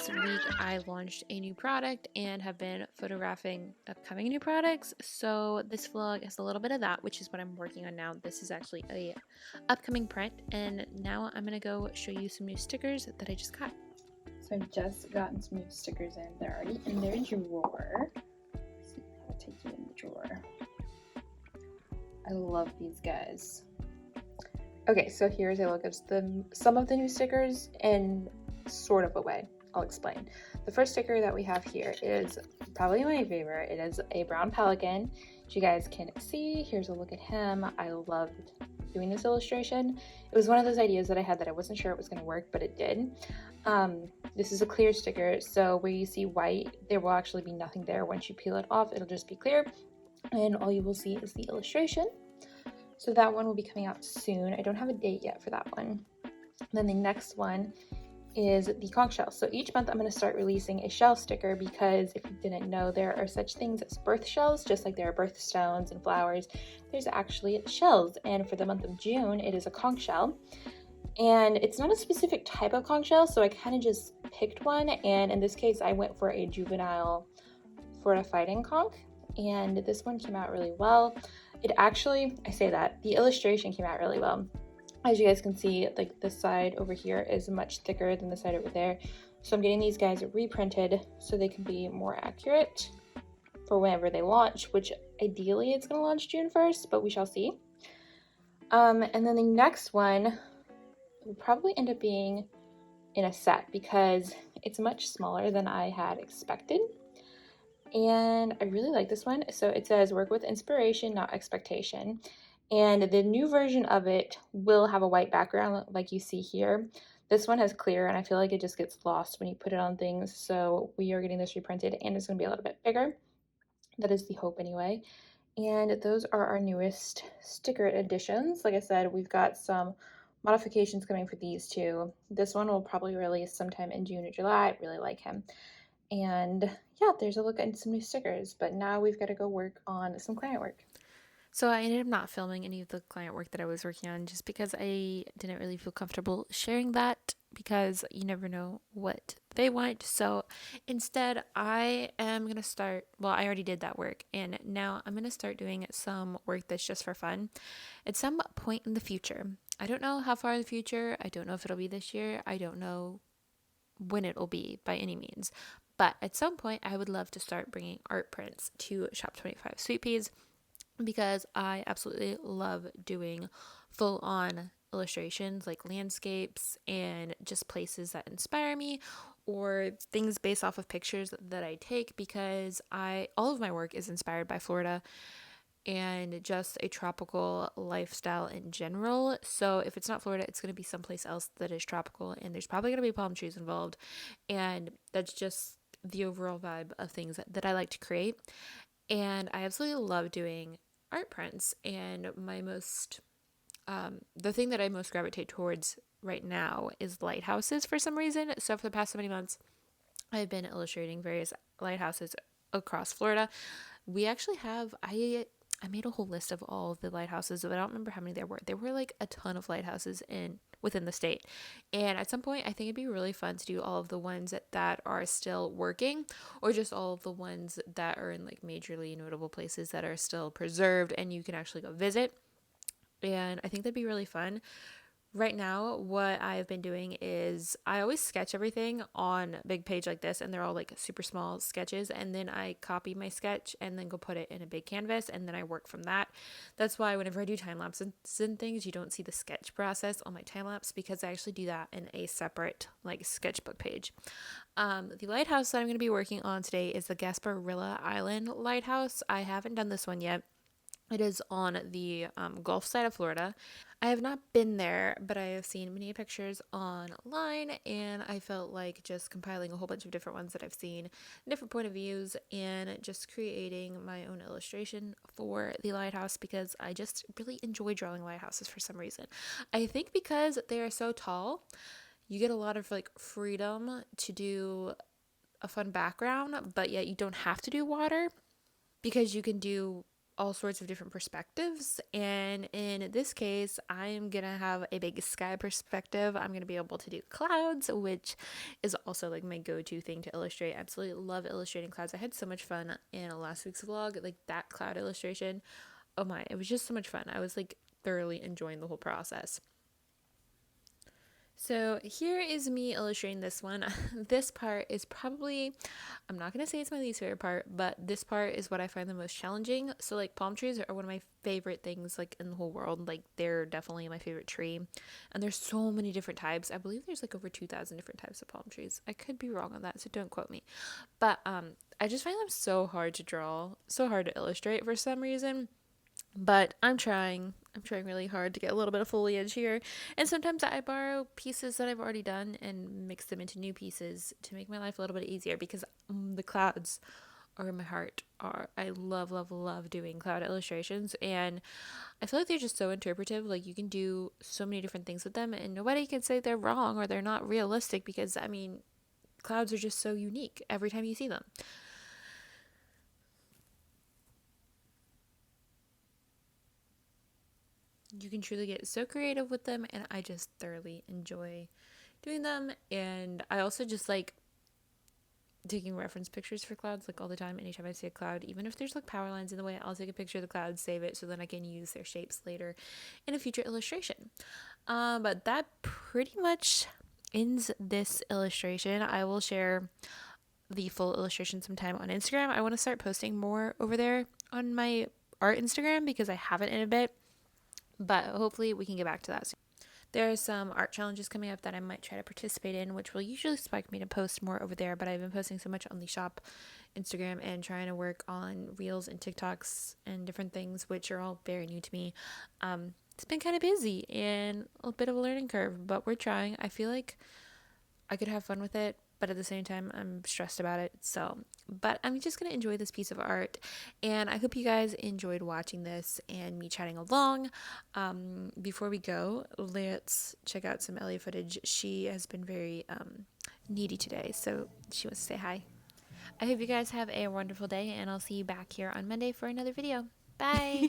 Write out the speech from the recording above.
this week I launched a new product and have been photographing upcoming new products. So this vlog has a little bit of that, which is what I'm working on now. This is actually a upcoming print, and now I'm gonna go show you some new stickers that I just got. So I've just gotten some new stickers in. They're already in their drawer. Let's see how to take you in the drawer. I love these guys. Okay, so here's a look at some of the new stickers in sort of a way. I'll explain. The first sticker that we have here is probably my favorite. It is a brown pelican, which you guys can see. Here's a look at him. I loved doing this illustration. It was one of those ideas that I had that I wasn't sure it was going to work, but it did. This is a clear sticker, so where you see white, there will actually be nothing there. Once you peel it off, it'll just be clear, and all you will see is the illustration. So that one will be coming out soon. I don't have a date yet for that one. Then the next one is the conch shell. So each month I'm going to start releasing a shell sticker, because if you didn't know, there are such things as birth shells. Just like there are birthstones and flowers, there's actually shells. And for the month of June, it is a conch shell. And it's not a specific type of conch shell, so I kind of just picked one. And in this case, I went for a juvenile Florida fighting conch. And this one came out really well. It actually, I say that, the illustration came out really well. As you guys can see, like this side over here is much thicker than the side over there. So I'm getting these guys reprinted so they can be more accurate for whenever they launch, which ideally it's going to launch June 1st, but we shall see. And then the next one will probably end up being in a set, because it's much smaller than I had expected. And I really like this one. So it says, work with inspiration, not expectation. And the new version of it will have a white background like you see here. This one has clear, and I feel like it just gets lost when you put it on things. So we are getting this reprinted, and it's going to be a little bit bigger. That is the hope anyway. And those are our newest sticker additions. Like I said, we've got some modifications coming for these two. This one will probably release sometime in June or July. I really like him. And yeah, there's a look at some new stickers, but now we've got to go work on some client work. So I ended up not filming any of the client work that I was working on, just because I didn't really feel comfortable sharing that, because you never know what they want. So instead, I am going to start, well, I already did that work, and now I'm going to start doing some work that's just for fun at some point in the future. I don't know how far in the future. I don't know if it'll be this year. I don't know when it will be by any means. But at some point, I would love to start bringing art prints to Shop 25 Sweetpeas, because I absolutely love doing full-on illustrations, like landscapes and just places that inspire me, or things based off of pictures that I take, because all of my work is inspired by Florida and just a tropical lifestyle in general. So if it's not Florida, it's going to be someplace else that is tropical, and there's probably going to be palm trees involved, and that's just the overall vibe of things that I like to create. And I absolutely love doing art prints, and the thing that I most gravitate towards right now is lighthouses for some reason. So for the past so many months, I've been illustrating various lighthouses across Florida. We actually have, I made a whole list of all of the lighthouses, but I don't remember how many there were. There were like a ton of lighthouses within the state. And at some point, I think it'd be really fun to do all of the ones that are still working, or just all of the ones that are in like majorly notable places that are still preserved and you can actually go visit. And I think that'd be really fun. Right now, what I've been doing is I always sketch everything on a big page like this, and they're all like super small sketches, and then I copy my sketch and then go put it in a big canvas, and then I work from that. That's why whenever I do time lapses and things, you don't see the sketch process on my time lapse, because I actually do that in a separate like sketchbook page. The lighthouse that I'm going to be working on today is the Gasparilla Island Lighthouse. I haven't done this one yet. It is on the Gulf side of Florida. I have not been there, but I have seen many pictures online, and I felt like just compiling a whole bunch of different ones that I've seen, different point of views, and just creating my own illustration for the lighthouse, because I just really enjoy drawing lighthouses for some reason. I think because they are so tall, you get a lot of like freedom to do a fun background, but yet you don't have to do water, because you can do all sorts of different perspectives. And in this case, I'm gonna have a big sky perspective. I'm gonna be able to do clouds, which is also like my go-to thing to illustrate. I absolutely love illustrating clouds. I had so much fun in last week's vlog, like that cloud illustration. Oh my, it was just so much fun. I was like thoroughly enjoying the whole process. So here is me illustrating this one. This part is probably, I'm not going to say it's my least favorite part, but this part is what I find the most challenging. So like palm trees are one of my favorite things like in the whole world. Like they're definitely my favorite tree. And there's so many different types. I believe there's like over 2,000 different types of palm trees. I could be wrong on that, so don't quote me. But I just find them so hard to draw, so hard to illustrate for some reason. But I'm trying. I'm trying really hard to get a little bit of foliage here. And sometimes I borrow pieces that I've already done and mix them into new pieces to make my life a little bit easier because the clouds are in my heart. Are I love, love, love doing cloud illustrations, and I feel like they're just so interpretive. Like you can do so many different things with them and nobody can say they're wrong or they're not realistic because I mean clouds are just so unique every time you see them. You can truly get so creative with them, and I just thoroughly enjoy doing them. And I also just like taking reference pictures for clouds like all the time. Anytime I see a cloud, even if there's like power lines in the way, I'll take a picture of the cloud, save it so then I can use their shapes later in a future illustration. But that pretty much ends this illustration. I will share the full illustration sometime on Instagram. I want to start posting more over there on my art Instagram because I haven't in a bit, but hopefully we can get back to that soon. There are some art challenges coming up that I might try to participate in, which will usually spike me to post more over there, but I've been posting so much on the shop Instagram and trying to work on reels and TikToks and different things, which are all very new to me. It's been kind of busy and a bit of a learning curve, but we're trying. I feel like I could have fun with it, but at the same time, I'm stressed about it. So, but I'm just going to enjoy this piece of art. And I hope you guys enjoyed watching this and me chatting along. Before we go, let's check out some Ellie footage. She has been very needy today, so she wants to say hi. I hope you guys have a wonderful day, and I'll see you back here on Monday for another video. Bye.